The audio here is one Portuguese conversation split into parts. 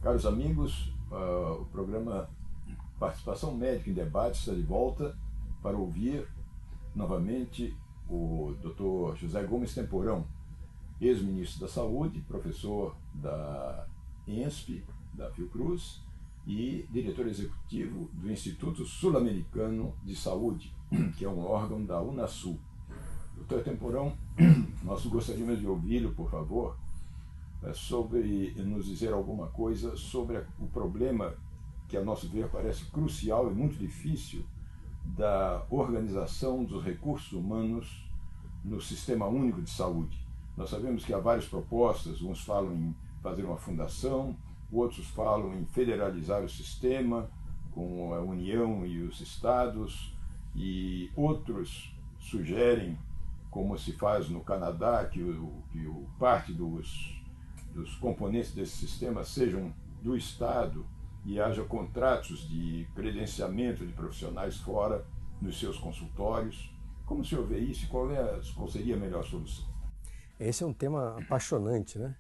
Caros amigos, o programa Participação Médica em Debate está de volta para ouvir novamente o Dr. José Gomes Temporão, ex-ministro da Saúde, professor da INSP, da Fiocruz, e diretor executivo do Instituto Sul-Americano de Saúde, que é um órgão da Unasul. Dr. Temporão, nós gostaríamos de ouvi-lo, por favor, sobre nos dizer alguma coisa sobre o problema que, a nosso ver, parece crucial e muito difícil da organização dos recursos humanos no Sistema Único de Saúde. Nós sabemos que há várias propostas, uns falam em fazer uma fundação, outros falam em federalizar o sistema com a União e os estados, e outros sugerem, como se faz no Canadá, que parte dos componentes desse sistema sejam do Estado e haja contratos de credenciamento de profissionais fora nos seus consultórios. Como o senhor vê isso e qual seria a melhor solução? Esse é um tema apaixonante, né?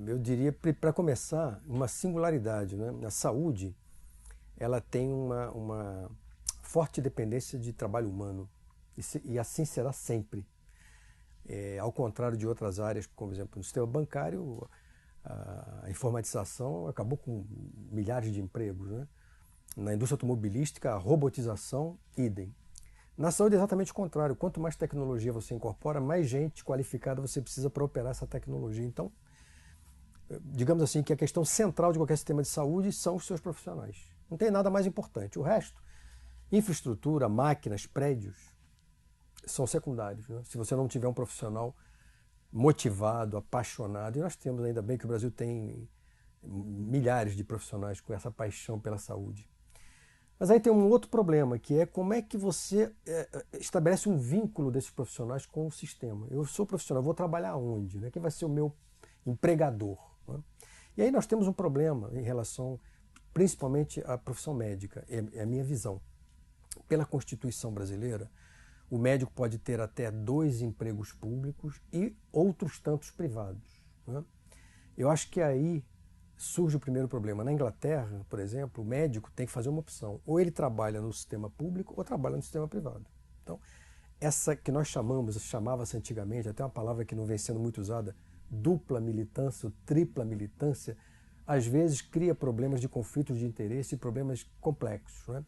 Eu diria, para começar, uma singularidade, né? A saúde, ela tem uma forte dependência de trabalho humano e assim será sempre. Ao contrário de outras áreas, como, por exemplo, no sistema bancário, a informatização acabou com milhares de empregos, né? Na indústria automobilística, a robotização, idem. Na saúde é exatamente o contrário. Quanto mais tecnologia você incorpora, mais gente qualificada você precisa para operar essa tecnologia. Então, digamos assim, que a questão central de qualquer sistema de saúde são os seus profissionais. Não tem nada mais importante. O resto, infraestrutura, máquinas, prédios, são secundários, né? Se você não tiver um profissional motivado, apaixonado, e nós temos, ainda bem que o Brasil tem milhares de profissionais com essa paixão pela saúde. Mas aí tem um outro problema, que é como é que você estabelece um vínculo desses profissionais com o sistema. Eu sou profissional, vou trabalhar onde? Né? Quem vai ser o meu empregador? Né? E aí nós temos um problema em relação, principalmente à profissão médica, é a minha visão. Pela Constituição brasileira, o médico pode ter até 2 empregos públicos e outros tantos privados, né? Eu acho que aí surge o primeiro problema. Na Inglaterra, por exemplo, o médico tem que fazer uma opção. Ou ele trabalha no sistema público ou trabalha no sistema privado. Então, essa que nós chamava-se antigamente, até uma palavra que não vem sendo muito usada, dupla militância ou tripla militância, às vezes cria problemas de conflitos de interesse e problemas complexos, né?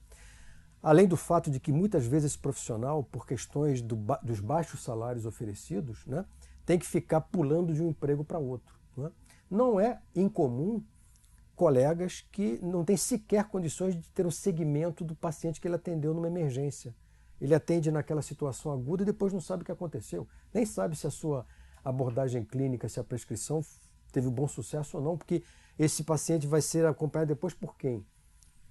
Além do fato de que muitas vezes esse profissional, por questões dos baixos salários oferecidos, né, tem que ficar pulando de um emprego para outro, né? Não é incomum colegas que não têm sequer condições de ter um segmento do paciente que ele atendeu numa emergência. Ele atende naquela situação aguda e depois não sabe o que aconteceu. Nem sabe se a sua abordagem clínica, se a prescrição teve bom sucesso ou não, porque esse paciente vai ser acompanhado depois por quem?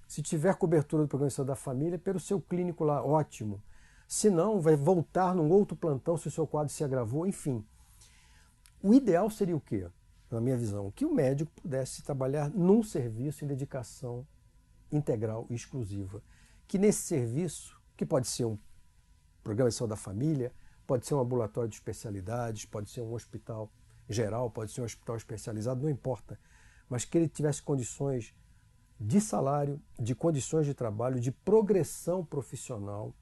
Se tiver cobertura do programa de saúde da família, pelo seu clínico lá, ótimo. Se não, vai voltar num outro plantão se o seu quadro se agravou, enfim. O ideal seria o quê? Na minha visão, que o médico pudesse trabalhar num serviço em dedicação integral e exclusiva. Que nesse serviço, que pode ser um programa de saúde da família, pode ser um ambulatório de especialidades, pode ser um hospital geral, pode ser um hospital especializado, não importa. Mas que ele tivesse condições de salário, de condições de trabalho, de progressão profissional,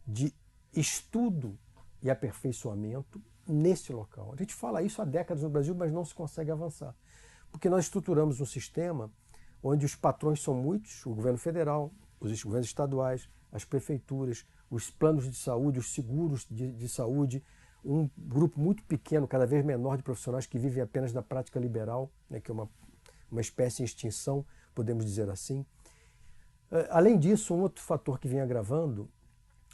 de estudo e aperfeiçoamento nesse local. A gente fala isso há décadas no Brasil, mas não se consegue avançar. Porque nós estruturamos um sistema onde os patrões são muitos, o governo federal, os governos estaduais, as prefeituras, os planos de saúde, os seguros de saúde, um grupo muito pequeno, cada vez menor de profissionais que vivem apenas da prática liberal, né, que é uma espécie em extinção, podemos dizer assim. Além disso, um outro fator que vem agravando,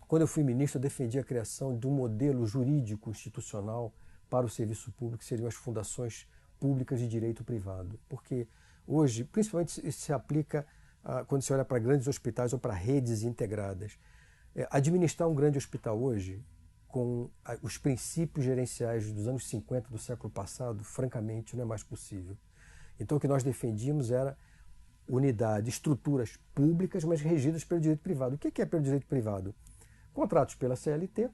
quando eu fui ministro, eu defendi a criação de um modelo jurídico institucional para o serviço público, que seriam as fundações públicas de direito privado. Porque hoje, principalmente, isso se aplica quando se olha para grandes hospitais ou para redes integradas. Administrar um grande hospital hoje, com os princípios gerenciais dos anos 50 do século passado, francamente, não é mais possível. Então, o que nós defendíamos era unidades, estruturas públicas, mas regidas pelo direito privado. O que é pelo direito privado? Contratos pela CLT,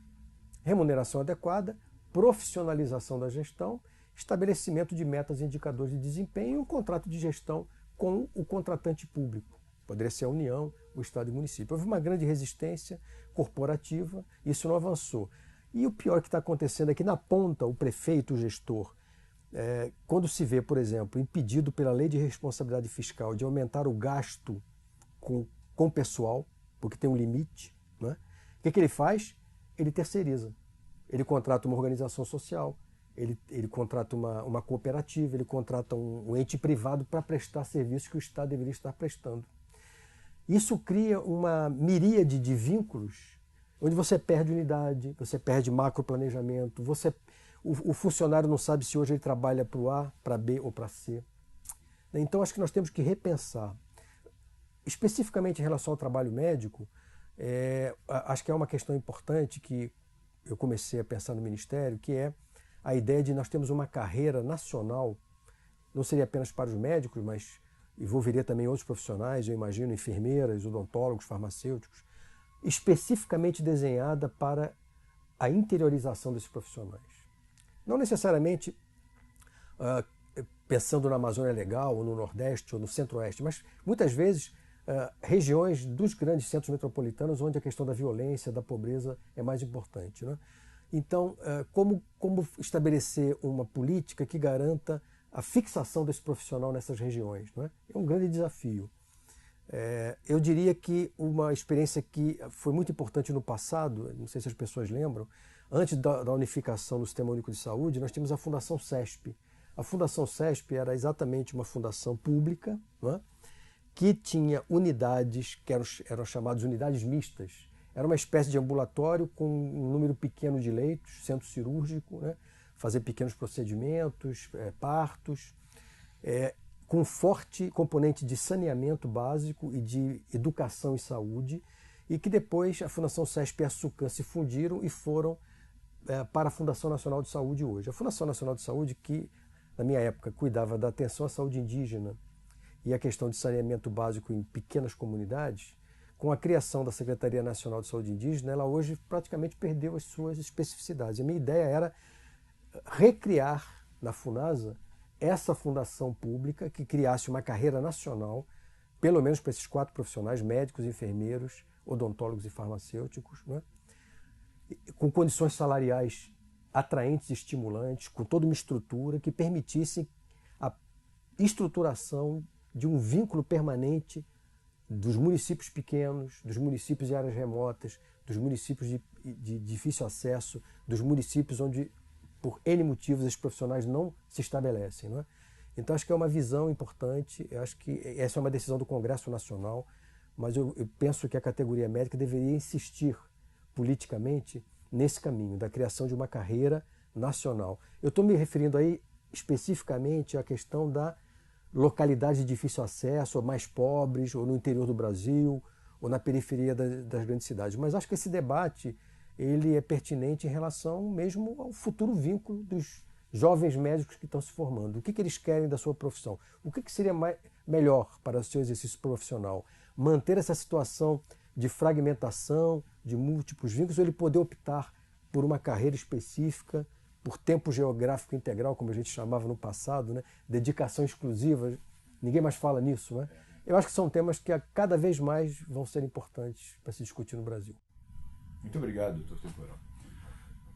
remuneração adequada, profissionalização da gestão, estabelecimento de metas e indicadores de desempenho e um contrato de gestão com o contratante público. Poderia ser a União, o Estado e o município. Houve uma grande resistência corporativa, isso não avançou. E o pior que está acontecendo é que na ponta, o prefeito, o gestor, quando se vê, por exemplo, impedido pela lei de responsabilidade fiscal de aumentar o gasto com o pessoal, porque tem um limite, né? O que ele faz? Ele terceiriza. Ele contrata uma organização social, ele contrata uma cooperativa, ele contrata um ente privado para prestar serviços que o Estado deveria estar prestando. Isso cria uma miríade de vínculos onde você perde unidade, você perde macroplanejamento, o funcionário não sabe se hoje ele trabalha para o A, para B ou para C. Então acho que nós temos que repensar. Especificamente em relação ao trabalho médico, acho que é uma questão importante que eu comecei a pensar no Ministério, que é a ideia de nós termos uma carreira nacional, não seria apenas para os médicos, mas envolveria também outros profissionais, eu imagino, enfermeiras, odontólogos, farmacêuticos, especificamente desenhada para a interiorização desses profissionais. Não necessariamente pensando na Amazônia Legal, ou no Nordeste, ou no Centro-Oeste, mas muitas vezes regiões dos grandes centros metropolitanos onde a questão da violência, da pobreza é mais importante, né? Então, como estabelecer uma política que garanta a fixação desse profissional nessas regiões, não é? É um grande desafio. Eu diria que uma experiência que foi muito importante no passado, não sei se as pessoas lembram, antes da unificação do Sistema Único de Saúde, nós tínhamos a Fundação CESP. A Fundação CESP era exatamente uma fundação pública, não é? Que tinha unidades que eram chamadas unidades mistas. Era uma espécie de ambulatório com um número pequeno de leitos, centro cirúrgico, né? Fazer pequenos procedimentos, partos, com forte componente de saneamento básico e de educação e saúde, e que depois a Fundação CESP e a SUCAM se fundiram e foram para a Fundação Nacional de Saúde hoje. A Fundação Nacional de Saúde, que na minha época cuidava da atenção à saúde indígena e a questão de saneamento básico em pequenas comunidades, com a criação da Secretaria Nacional de Saúde Indígena, ela hoje praticamente perdeu as suas especificidades. A minha ideia era recriar na FUNASA essa fundação pública que criasse uma carreira nacional, pelo menos para esses 4 profissionais, médicos, enfermeiros, odontólogos e farmacêuticos, né? Com condições salariais atraentes e estimulantes, com toda uma estrutura que permitisse a estruturação de um vínculo permanente dos municípios pequenos, dos municípios de áreas remotas, dos municípios de difícil acesso, dos municípios onde, por N motivos, esses profissionais não se estabelecem, não é? Então acho que é uma visão importante, eu acho que essa é uma decisão do Congresso Nacional, mas eu penso que a categoria médica deveria insistir politicamente nesse caminho, da criação de uma carreira nacional. Eu estou me referindo aí especificamente à questão da localidade de difícil acesso, ou mais pobres, ou no interior do Brasil, ou na periferia das grandes cidades. Mas acho que esse debate ele é pertinente em relação mesmo ao futuro vínculo dos jovens médicos que estão se formando. O que eles querem da sua profissão? O que seria melhor para o seu exercício profissional? Manter essa situação de fragmentação, de múltiplos vínculos, ou ele poder optar por uma carreira específica, por tempo geográfico integral, como a gente chamava no passado, né? Dedicação exclusiva, ninguém mais fala nisso, né? Eu acho que são temas que cada vez mais vão ser importantes para se discutir no Brasil. Muito obrigado, doutor Temporão.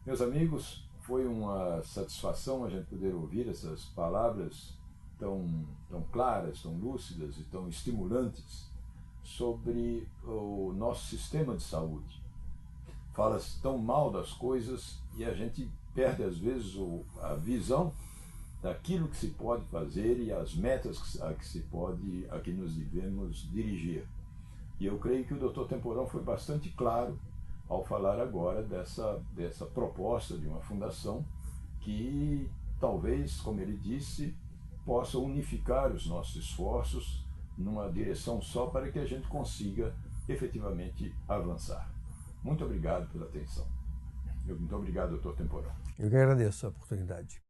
Meus amigos, foi uma satisfação a gente poder ouvir essas palavras tão claras, tão lúcidas e tão estimulantes sobre o nosso sistema de saúde. Fala-se tão mal das coisas e a gente perde às vezes a visão daquilo que se pode fazer e as metas a que nos devemos dirigir. E eu creio que o Dr. Temporão foi bastante claro ao falar agora dessa proposta de uma fundação que talvez, como ele disse, possa unificar os nossos esforços numa direção só para que a gente consiga efetivamente avançar. Muito obrigado pela atenção. Muito obrigado, doutor Temporão. Eu que agradeço a oportunidade.